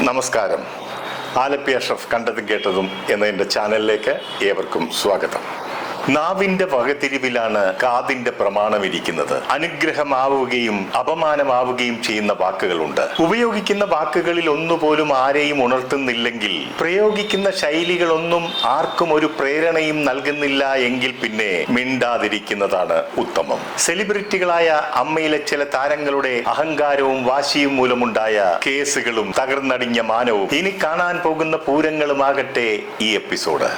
നമസ്കാരം. ആലപ്പി അഷ്റഫ് കണ്ടതും കേട്ടതും എന്ന എൻ്റെ ചാനലിലേക്ക് ഏവർക്കും സ്വാഗതം. നാവിന്റെ വകതിരിവിലാണ് കാതിന്റെ പ്രമാണം ഇരിക്കുന്നത്. അനുഗ്രഹമാവുകയും അപമാനമാവുകയും ചെയ്യുന്ന വാക്കുകളുണ്ട്. ഉപയോഗിക്കുന്ന വാക്കുകളിൽ ഒന്നുപോലും ആരെയും ഉണർത്തുന്നില്ലെങ്കിൽ, പ്രയോഗിക്കുന്ന ശൈലികളൊന്നും ആർക്കും ഒരു പ്രേരണയും നൽകുന്നില്ല എങ്കിൽ പിന്നെ മിണ്ടാതിരിക്കുന്നതാണ് ഉത്തമം. സെലിബ്രിറ്റികളായ അമ്മയിലെ ചില താരങ്ങളുടെ അഹങ്കാരവും വാശിയും മൂലമുണ്ടായ കേസുകളും തകർന്നടിഞ്ഞ മാനവും ഇനി കാണാൻ പോകുന്ന പൂരങ്ങളുമാകട്ടെ ഈ എപ്പിസോഡ്.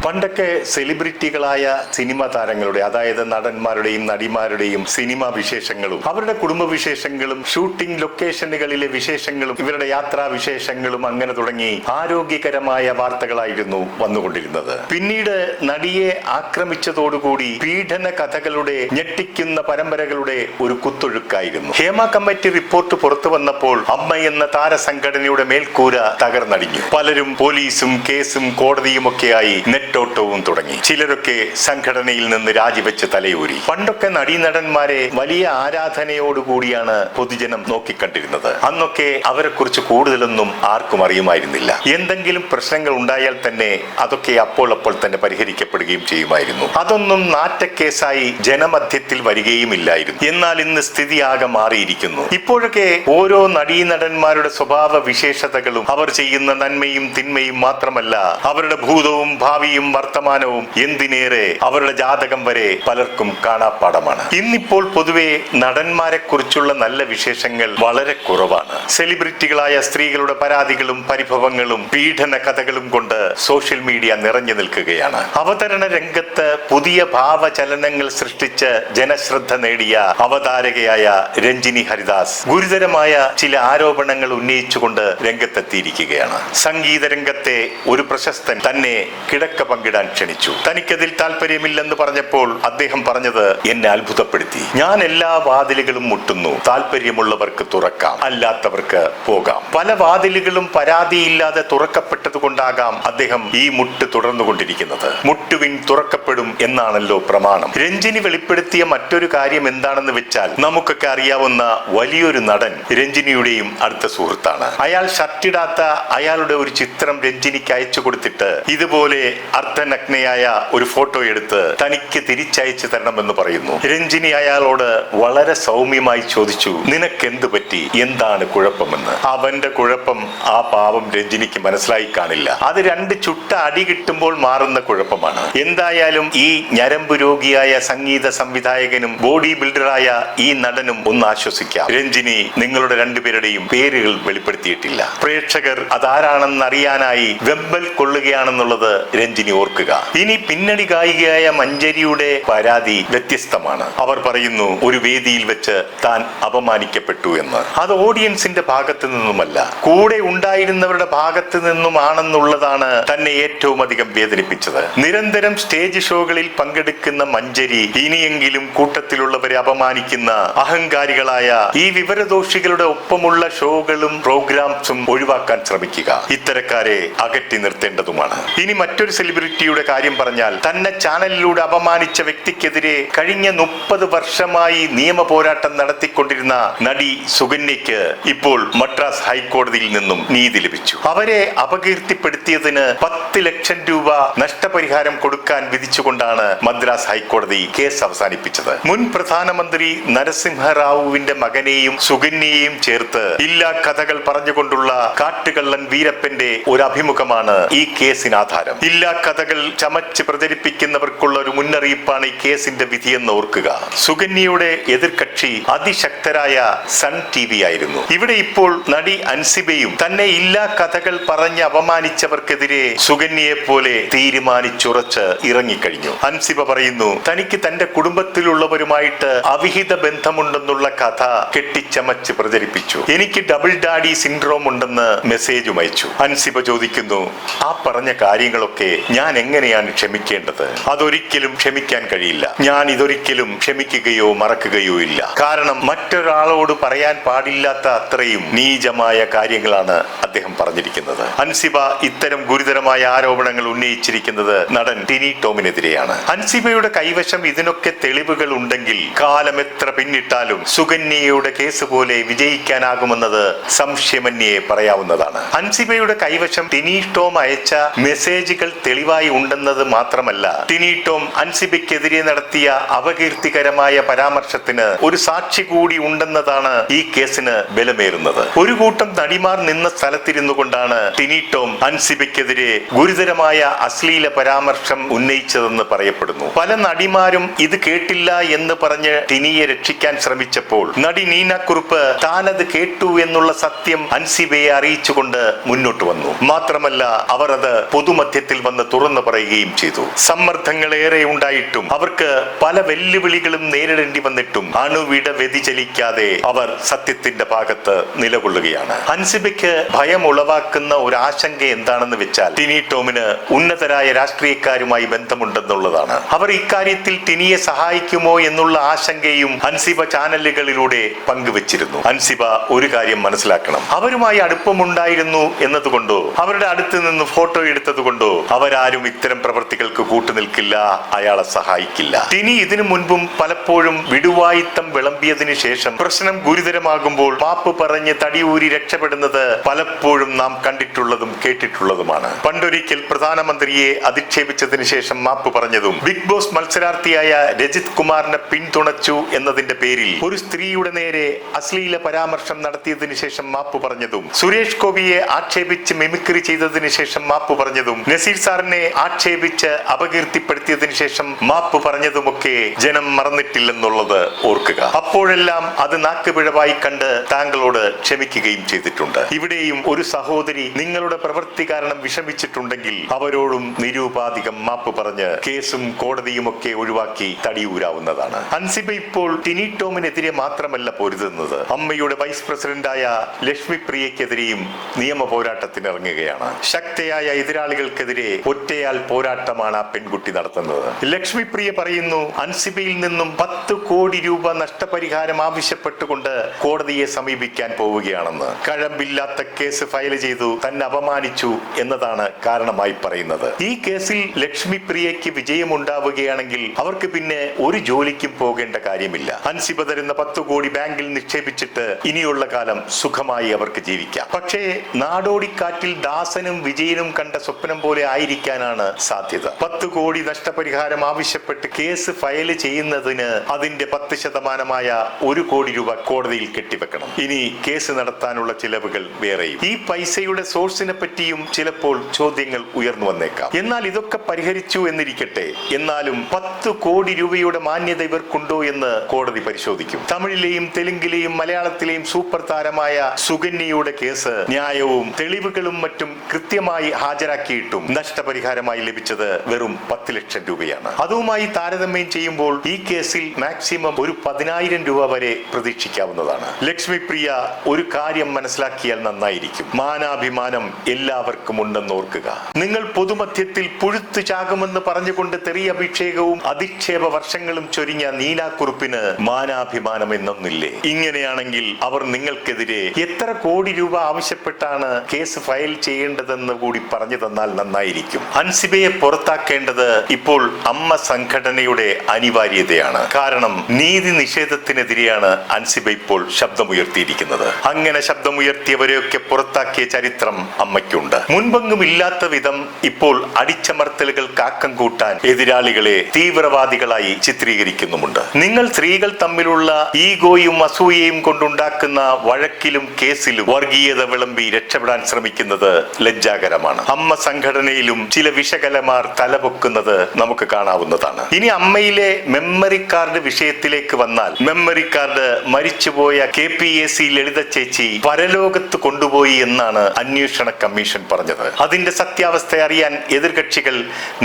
പണ്ടൊക്കെ സെലിബ്രിറ്റികളായ സിനിമാ താരങ്ങളുടെ, അതായത് നടന്മാരുടെയും നടിമാരുടെയും സിനിമാ വിശേഷങ്ങളും അവരുടെ കുടുംബ വിശേഷങ്ങളും ഷൂട്ടിംഗ് ലൊക്കേഷനുകളിലെ വിശേഷങ്ങളും ഇവരുടെ യാത്രാ വിശേഷങ്ങളും അങ്ങനെ തുടങ്ങി ആരോഗ്യകരമായ വാർത്തകളായിരുന്നു വന്നുകൊണ്ടിരുന്നത്. പിന്നീട് നടിയെ ആക്രമിച്ചതോടുകൂടി പീഡന കഥകളുടെ, ഞെട്ടിക്കുന്ന പരമ്പരകളുടെ ഒരു കുത്തൊഴുക്കായിരുന്നു. ഹേമ കമ്മിറ്റി റിപ്പോർട്ട് പുറത്തു വന്നപ്പോൾ അമ്മ എന്ന താരസംഘടനയുടെ മേൽക്കൂര തകർന്നടിഞ്ഞു. പലരും പോലീസും കേസും കോടതിയുമൊക്കെയായി നെട്ടോട്ടവും തുടങ്ങി. ചിലരൊക്കെ സംഘടനയിൽ നിന്ന് രാജിവെച്ച് തലയൂരി. പണ്ടൊക്കെ നടീനടന്മാരെ വലിയ ആരാധനയോടുകൂടിയാണ് പൊതുജനം നോക്കിക്കണ്ടിരുന്നത്. അന്നൊക്കെ അവരെ കുറിച്ച് കൂടുതലൊന്നും ആർക്കും അറിയുമായിരുന്നില്ല. എന്തെങ്കിലും പ്രശ്നങ്ങൾ ഉണ്ടായാൽ തന്നെ അതൊക്കെ അപ്പോൾ തന്നെ പരിഹരിക്കപ്പെടുകയും ചെയ്യുമായിരുന്നു. അതൊന്നും നാറ്റക്കേസായി ജനമധ്യത്തിൽ വരികയുമില്ലായിരുന്നു. എന്നാൽ ഇന്ന് സ്ഥിതി ആകെ മാറിയിരിക്കുന്നു. ഇപ്പോഴൊക്കെ ഓരോ നടീനടന്മാരുടെ സ്വഭാവ വിശേഷതകളും അവർ ചെയ്യുന്ന നന്മയും തിന്മയും മാത്രമല്ല, അവരുടെ ഭൂതവും ഭാവിയും വർത്തമാനവും, എന്തിനേറെ അവരുടെ ജാതകം വരെ പലർക്കും കാണാപ്പാടമാണ്. ഇന്നിപ്പോൾ പൊതുവെ നടന്മാരെ കുറിച്ചുള്ള നല്ല വിശേഷങ്ങൾ വളരെ കുറവാണ്. സെലിബ്രിറ്റികളായ സ്ത്രീകളുടെ പരാതികളും പരിഭവങ്ങളും പീഡന കഥകളും കൊണ്ട് സോഷ്യൽ മീഡിയ നിറഞ്ഞു നിൽക്കുകയാണ്. അവതരണ രംഗത്ത് പുതിയ ഭാവചലനങ്ങൾ സൃഷ്ടിച്ച് ജനശ്രദ്ധ നേടിയ അവതാരകയായ രഞ്ജിനി ഹരിദാസ് ഗുരുതരമായ ചില ആരോപണങ്ങൾ ഉന്നയിച്ചുകൊണ്ട് രംഗത്തെത്തിയിരിക്കുകയാണ്. സംഗീത രംഗത്തെ ഒരു പ്രശസ്തൻ തന്നെ കിടക്ക പങ്കിടാൻ ക്ഷണിച്ചു. തനിക്കതിൽ താല്പര്യമില്ലെന്ന് പറഞ്ഞപ്പോൾ അദ്ദേഹം പറഞ്ഞത് എന്നെ അത്ഭുതപ്പെടുത്തി. ഞാൻ എല്ലാ വാതിലുകളും മുട്ടുന്നു, താല്പര്യമുള്ളവർക്ക് തുറക്കാം, അല്ലാത്തവർക്ക് പോകാം. പല വാതിലുകളും പരാതിയില്ലാതെ തുറക്കപ്പെട്ടത് കൊണ്ടാകാം അദ്ദേഹം ഈ മുട്ട് തുടർന്നുകൊണ്ടിരിക്കുന്നത്. മുട്ടുവിൻ തുറക്കപ്പെടും എന്നാണല്ലോ പ്രമാണം. രഞ്ജിനി വെളിപ്പെടുത്തിയ മറ്റൊരു കാര്യം എന്താണെന്ന് വെച്ചാൽ, നമുക്കൊക്കെ അറിയാവുന്ന വലിയൊരു നടൻ രഞ്ജിനിയുടെയും അടുത്ത സുഹൃത്താണ്. അയാൾ ഷർട്ടിടാത്ത അയാളുടെ ഒരു ചിത്രം രഞ്ജിനിക്ക് അയച്ചു കൊടുത്തിട്ട് ഇതുപോലെ അർദ്ധനഗ്നയായ ഒരു ഫോട്ടോ എടുത്ത് തനിക്ക് തിരിച്ചയച്ചു തരണമെന്ന് പറയുന്നു. രഞ്ജിനി അയാളോട് വളരെ സൗമ്യമായി ചോദിച്ചു, നിനക്കെന്ത് പറ്റി, എന്താണ് കുഴപ്പമെന്ന്. അവന്റെ കുഴപ്പം ആ പാവം രഞ്ജിനിക്ക് മനസ്സിലായി കാണില്ല. അത് രണ്ട് ചുട്ട അടി കിട്ടുമ്പോൾ മാറുന്ന കുഴപ്പമാണ്. എന്തായാലും ഈ ഞരമ്പ് രോഗിയായ സംഗീത സംവിധായകനും ബോഡി ബിൽഡറായ ഈ നടനും ഒന്ന് ആശ്വസിക്കാം. രഞ്ജിനി നിങ്ങളുടെ രണ്ടുപേരുടെയും പേരുകൾ വെളിപ്പെടുത്തിയിട്ടില്ല. പ്രേക്ഷകർ അതാരാണെന്ന് അറിയാനായി വെമ്പൽ കൊള്ളുകയാണെന്നുള്ളത് രഞ്ജിനി ഓർക്കുക. ഇനി പിന്നണി ഗായികയായ മഞ്ജരിയുടെ പരാതി വ്യത്യസ്തമാണ്. അവർ പറയുന്നു, ഒരു വേദിയിൽ വെച്ച് താൻ അപമാനിക്കപ്പെട്ടു എന്ന്. അത് ഓഡിയൻസിന്റെ ഭാഗത്ത് നിന്നുമല്ല, കൂടെ ഉണ്ടായിരുന്നവരുടെ ഭാഗത്ത് നിന്നുമാണെന്നുള്ളതാണ് തന്നെ ഏറ്റവും അധികം വേദനിപ്പിച്ചത്. നിരന്തരം സ്റ്റേജ് ഷോകളിൽ പങ്കെടുക്കുന്ന മഞ്ജരി ഇനിയെങ്കിലും കൂട്ടത്തിലുള്ളവരെ അപമാനിക്കുന്ന അഹങ്കാരികളായ ഈ വിവരദോഷികളുടെ ഒപ്പമുള്ള ഷോകളും പ്രോഗ്രാംസും ഒഴിവാക്കാൻ ശ്രമിക്കുക. ഇത്തരക്കാരെ അകറ്റി നിർത്തേണ്ടതുമാണ്. ഇനി മറ്റൊരു സെലിബ്രിറ്റിയുടെ കാര്യം പറഞ്ഞാൽ, തന്നെ ചാനലിലൂടെ അപമാനിച്ച വ്യക്തിക്കെതിരെ കഴിഞ്ഞ 30 വർഷമായി നിയമ പോരാട്ടം നടത്തിക്കൊണ്ടിരുന്ന നടി സുകന്യയ്ക്ക് ഇപ്പോൾ മദ്രാസ് ഹൈക്കോടതിയിൽ നിന്നും നീതി ലഭിച്ചു. അവരെ അപകീർത്തിപ്പെടുത്തിയതിന് 10 ലക്ഷം രൂപ നഷ്ടപരിഹാരം കൊടുക്കാൻ വിധിച്ചുകൊണ്ടാണ് മദ്രാസ് ഹൈക്കോടതി കേസ് അവസാനിപ്പിച്ചത്. മുൻ പ്രധാനമന്ത്രി നരസിംഹറാവുവിന്റെ മകനെയും സുകന്യയെയും ചേർത്ത് ഇല്ലാ കഥകൾ പറഞ്ഞുകൊണ്ടുള്ള കാട്ടുകള്ളൻ വീരപ്പന്റെ ഒരു അഭിമുഖമാണ് ഈ കേസിന് ആധാരം. ഇല്ലാ കഥകൾ ചമച്ച് പ്രചരിപ്പിക്കുന്നവർക്കുള്ള ഒരു മുന്നറിയിപ്പാണ് ഈ കേസിന്റെ വിധിയെന്ന് ഓർക്കുക. സുകന്യയുടെ എതിർകക്ഷി അതിശക്തരായ സൺ TV ആയിരുന്നു. ഇവിടെ ഇപ്പോൾ നടി അൻസിബയും തന്നെ ഇല്ലാ കഥകൾ പറഞ്ഞ് അപമാനിച്ചവർക്കെതിരെ സുകന്യയെ പോലെ തീരുമാനിച്ചുറച്ച് ഇറങ്ങിക്കഴിഞ്ഞു. അൻസിബ പറയുന്നു, തനിക്ക് തന്റെ കുടുംബത്തിലുള്ളവരുമായിട്ട് അവിഹിത ബന്ധമുണ്ടെന്നുള്ള കഥ കെട്ടിച്ചമച്ച് പ്രചരിപ്പിച്ചു. എനിക്ക് ഡബിൾ ഡാഡി സിൻഡ്രോം ഉണ്ടെന്ന് മെസ്സേജും അയച്ചു. അൻസിബ ചോദിക്കുന്നു, ആ പറഞ്ഞ കാര്യങ്ങളൊക്കെ ഞാൻ എങ്ങനെയാണ് ക്ഷമിക്കേണ്ടത്? അതൊരിക്കലും ക്ഷമിക്കാൻ കഴിയില്ല. ഞാൻ ഇതൊരിക്കലും ക്ഷമിക്കുകയോ മറക്കുകയോ ഇല്ല. കാരണം മറ്റൊരാളോട് പറയാൻ പാടില്ലാത്ത അത്രയും നീചമായ കാര്യങ്ങളാണ് അദ്ദേഹം പറഞ്ഞിരിക്കുന്നത്. അൻസിബ ഇത്തരം ഗുരുതരമായ ആരോപണങ്ങൾ ഉന്നയിച്ചിരിക്കുന്നത് നടൻ ടിനി ടോമിനെതിരെയാണ്. അൻസിബയുടെ കൈവശം ഇതിനൊക്കെ തെളിവുകൾ ഉണ്ടെങ്കിൽ കാലം എത്ര പിന്നിട്ടാലും സുകന്യയുടെ കേസ് പോലെ വിജയിക്കാനാകുമെന്നത് സംശയമന്യേ പറയാവുന്നതാണ്. അൻസിബയുടെ കൈവശം ടിനി ടോം അയച്ച മെസ്സേജുകൾ തെളിവായി ഉണ്ടെന്നത് മാത്രമല്ല, ടിനി ടോം അൻസിബയ്ക്കെതിരെ നടത്തിയ അപകീർത്തികരമായ പരാമർശത്തിന് ഒരു സാക്ഷി കൂടി ഉണ്ടെന്നതാണ് ഈ കേസിന് ബലമേറുന്നത്. ഒരു കൂട്ടം നടിമാർ നിന്ന സ്ഥലത്തിരുന്നു കൊണ്ടാണ് ടിനി ടോം അൻസിബയ്ക്കെതിരെ ഗുരുതരമായ അശ്ലീല പരാമർശം ഉന്നയിച്ചതെന്ന് പറയപ്പെടുന്നു. പല നടിമാരും ഇത് കേട്ടില്ല എന്ന് പറഞ്ഞ് ടിനിയെ രക്ഷിക്കാൻ ശ്രമിച്ചപ്പോൾ നടി നീന കുറുപ്പ് താനത് കേട്ടു എന്നുള്ള സത്യം അൻസിബയെ അറിയിച്ചുകൊണ്ട് മുന്നോട്ട് വന്നു. മാത്രമല്ല, അവർ അത് പൊതുമധ്യത്തിൽ വന്ന് തുറന്നു പറയുകയും ചെയ്തു. സമ്മർദ്ദങ്ങൾ ഏറെ ഉണ്ടായിട്ടും അവർക്ക് പല വെല്ലുവിളികളും നേരിടേണ്ടി വന്നിട്ടും അണുവിട വ്യതിചലിക്കാതെ അവർ സത്യത്തിന്റെ ഭാഗത്ത് നിലകൊള്ളുകയാണ്. അൻസിബയ്ക്ക് ഭയം ഉളവാക്കുന്ന ഒരു ആശങ്ക എന്താണെന്ന് വെച്ചാൽ, ടിനി ടോമിന് ഉന്നതരായ രാഷ്ട്രീയക്കാരുമായി ബന്ധമുണ്ടെന്നുള്ളതാണ്. അവർ ഇക്കാര്യത്തിൽ ടിനിയെ സഹായിക്കുമോ എന്നുള്ള ആശങ്കയും അൻസിബ ചാനലുകളിലൂടെ പങ്കുവച്ചിരുന്നു. അൻസിബ ഒരു കാര്യം മനസ്സിലാക്കണം, അവരുമായി അടുപ്പമുണ്ടായിരുന്നു എന്നതുകൊണ്ടോ അവരുടെ അടുത്ത് നിന്ന് ഫോട്ടോ എടുത്തത് കൊണ്ടോ അവരാരും ഇത്തരം പ്രവൃത്തികൾക്ക് കൂട്ടുനിൽക്കില്ല, അയാളെ സഹായിക്കില്ല. ടിനി ഇതിനു മുൻപും പലപ്പോഴും വിടുവായിത്തം വിളമ്പിയതിനു ശേഷം പ്രശ്നം ഗുരുതരമാകുമ്പോൾ മാപ്പ് പറഞ്ഞ് തടിയൂരി രക്ഷപ്പെടുന്നത് പലപ്പോഴും നാം കണ്ടിട്ടുള്ളതും കേട്ടിട്ടുള്ളതുമാണ്. പണ്ടൊരിക്കൽ പ്രധാനമന്ത്രിയെ അധിക്ഷേപിച്ചതിന് ശേഷം മാപ്പ് പറഞ്ഞതും, ബിഗ് ബോസ് മത്സരാർത്ഥിയായ രജിത് കുമാറിനെ പിന്തുണച്ചു എന്നതിന്റെ പേരിൽ ഒരു സ്ത്രീയുടെ നേരെ അശ്ലീല പരാമർശം നടത്തിയതിനു ശേഷം മാപ്പ് പറഞ്ഞതും, സുരേഷ് ഗോപിയെ ആക്ഷേപിച്ച് മിമിക്രി ചെയ്തതിനു ശേഷം മാപ്പ് പറഞ്ഞതും, നസീർ സാറിനെ ആക്ഷേപിച്ച് അപകീർത്തിപ്പെടുത്തിയതിനു ശേഷം മാപ്പ് പറഞ്ഞതുമൊക്കെ ജനം മറന്നിട്ടില്ലെന്നുള്ളത് ഓർക്കുക. അപ്പോഴെല്ലാം അത് നാക്കുപിഴവായി കണ്ട് താങ്കളോട് ക്ഷമിക്കുകയും ചെയ്തിട്ടുണ്ട്. ഇവിടെയും ഒരു സഹോദരി നിങ്ങളുടെ പ്രവൃത്തി കാരണം വിഷമിച്ചിട്ടുണ്ടെങ്കിൽ അവരോടും നിരൂപാധികം മാപ്പ് പറഞ്ഞ് കേസും കോടതിയും ഒക്കെ ഒഴിവാക്കി തടിയൂരാവുന്നതാണ്. അൻസിബ ഇപ്പോൾ ടിനി ടോമിനെതിരെ മാത്രമല്ല പൊരുതുന്നത്, അമ്മയുടെ വൈസ് പ്രസിഡന്റായ ലക്ഷ്മി പ്രിയക്കെതിരെയും നിയമ പോരാട്ടത്തിന് ഇറങ്ങുകയാണ്. ശക്തയായ എതിരാളികൾക്കെതിരെ ഒറ്റയാൽ പോരാട്ടമാണ് ആ പെൺകുട്ടി നടത്തുന്നത്. ലക്ഷ്മി പ്രിയ പറയുന്നു, അൻസിബയിൽ നിന്നും 10 കോടി രൂപ നഷ്ടപരിഹാരം ആവശ്യപ്പെട്ടുകൊണ്ട് കോടതിയെ സമീപിക്കാൻ പോവുകയാണെന്ന്. കഴമ്പില്ലാത്ത കേസ് ഫയൽ ചെയ്തു തന്നെ അപമാനിച്ചു എന്നതാണ് കാരണമായി പറയുന്നത്. ഈ കേസിൽ ലക്ഷ്മി പ്രിയയ്ക്ക് വിജയമുണ്ടാവുകയാണെങ്കിൽ അവർക്ക് പിന്നെ ഒരു ജോലിക്കും പോകേണ്ട കാര്യമില്ല. അൻസിബ തരുന്ന 10 കോടി ബാങ്കിൽ നിക്ഷേപിച്ചിട്ട് ഇനിയുള്ള കാലം സുഖമായി അവർക്ക് ജീവിക്കാം. പക്ഷേ നാടോടിക്കാറ്റിൽ ദാസനും വിജയനും കണ്ട സ്വപ്നം പോലെ ആയിരിക്കാനാണ് സാധ്യത. 10 കോടി നഷ്ടപരിഹാരം ആവശ്യപ്പെട്ട് കേസ് ഫയൽ ചെയ്യുന്നതിന് അതിന്റെ 10% 1 കോടി രൂപ കോടതിയിൽ കെട്ടിവെക്കണം. ഇനി കേസ് നടത്താനുള്ള ചിലവുകൾ വേറെയും. ഈ പൈസയുടെ സോഴ്സിനെ പറ്റിയും ചിലപ്പോൾ ചോദ്യങ്ങൾ ഉയർന്നു വന്നേക്കാം. എന്നാൽ ഇതൊക്കെ പരിഹരിച്ചു എന്നിരിക്കട്ടെ, എന്നാലും 10 കോടി രൂപയുടെ മാന്യത ഇവർക്കുണ്ടോ എന്ന് കോടതി പരിശോധിക്കും. തമിഴിലെയും തെലുങ്കിലെയും മലയാളത്തിലെയും സൂപ്പർ താരമായ സുകന്യയുടെ കേസ് ന്യായവും തെളിവുകളും മറ്റും കൃത്യമായി ഹാജരാക്കിയിട്ടും നഷ്ടപരിഹാരമായി ലഭിച്ചത് വെറും 10 ലക്ഷം രൂപയാണ്. അതുമായി താരതമ്യം ചെയ്യുമ്പോൾ ഈ കേസിൽ മാക്സിമം ഒരു 10,000 രൂപ വരെ പ്രതീക്ഷിക്കാവുന്നതാണ്. ലക്ഷ്മി പ്രിയ ഒരു കാര്യം മനസ്സിലാക്കിയാൽ നന്നായിരിക്കും, മാനാഭിമാനം എല്ലാവർക്കും ഉണ്ടെന്ന് ഓർക്കുക. നിങ്ങൾ പൊതുമധ്യത്തിൽ പുഴുത്തു ചാകുമെന്ന് പറഞ്ഞുകൊണ്ട് തെറിയഭിഷേകവും അധിക്ഷേപ വർഷങ്ങളും ചൊരിഞ്ഞ നീന കുറുപ്പിന് മാനാഭിമാനം എന്നൊന്നില്ലേ? ഇങ്ങനെയാണെങ്കിൽ അവർ നിങ്ങൾക്കെതിരെ എത്ര കോടി രൂപ ആവശ്യപ്പെട്ടാണ് കേസ് ഫയൽ ചെയ്യേണ്ടതെന്ന് കൂടി പറഞ്ഞു തന്നാൽ നന്നായിരിക്കും. അൻസിബയെ പുറത്താക്കേണ്ടത് ഇപ്പോൾ അമ്മ സംഘടനയുടെ അനിവാര്യതയാണ്. കാരണം നീതി നിഷേധത്തിനെതിരെയാണ് അൻസിബ ഇപ്പോൾ ശബ്ദമുയർത്തിയിരിക്കുന്നത്. അങ്ങനെ ശബ്ദമുയർത്തിയവരെയൊക്കെ പുറത്താക്കിയ ചരിത്രം അമ്മയ്ക്കുണ്ട്. മുൻപെങ്ങും ഇല്ലാത്ത വിധം ഇപ്പോൾ അടിച്ചമർത്തലുകൾ കാക്കം കൂട്ടാൻ എതിരാളികളെ തീവ്രവാദികളായി ചിത്രീകരിക്കുന്നുമുണ്ട്. നിങ്ങൾ സ്ത്രീകൾ തമ്മിലുള്ള ഈഗോയും അസൂയയും കൊണ്ടുണ്ടാക്കുന്ന വഴക്കിലും കേസിലും വർഗീയത വിളമ്പി രക്ഷപ്പെടാൻ ശ്രമിക്കുന്നത് ലജ്ജാകരമാണ്. അമ്മ സംഘടനയിലും ചില വിശകലമാർ തലപൊക്കുന്നത് നമുക്ക് കാണാവുന്നതാണ്. ഇനി അമ്മയിലെ മെമ്മറി കാർഡ് വിഷയത്തിലേക്ക് വന്നാൽ, മെമ്മറി കാർഡ് മരിച്ചുപോയ KPAC ലളിത ചേച്ചി പരലോകത്ത് കൊണ്ടുപോയി എന്നാണ് അന്വേഷണ കമ്മീഷൻ പറഞ്ഞത്. അതിന്റെ സത്യാവസ്ഥ അറിയാൻ എതിർകക്ഷികൾ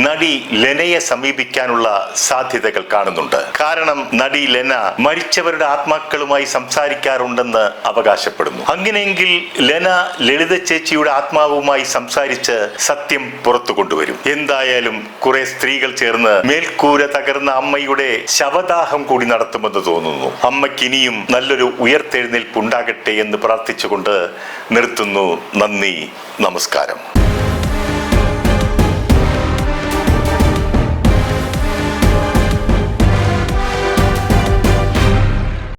നടി ലെനയെ സമീപിക്കാനുള്ള സാധ്യതകൾ കാണുന്നുണ്ട്. കാരണം നടി ലെന മരിച്ചവരുടെ ആത്മാക്കളുമായി സംസാരിക്കാറുണ്ടെന്ന് അവകാശപ്പെടുന്നു. അങ്ങനെയെങ്കിൽ ലെന ലളിത ചേച്ചിയുടെ ആത്മാവുമായി സംസാരിച്ച് സത്യം പുറത്തു കൊണ്ടുവരും. എന്തായാലും കുറെ സ്ത്രീകൾ ചേർന്ന് ഇന്ന് മേൽക്കൂര തകർന്ന അമ്മയുടെ ശവദാഹം കൂടി നടത്തുമെന്ന് തോന്നുന്നു. അമ്മയ്ക്ക് ഇനിയും നല്ലൊരു ഉയർത്തെഴുന്നേൽപ്പ് ഉണ്ടാകട്ടെ എന്ന് പ്രാർത്ഥിച്ചുകൊണ്ട് നിർത്തുന്നു. നന്ദി, നമസ്കാരം.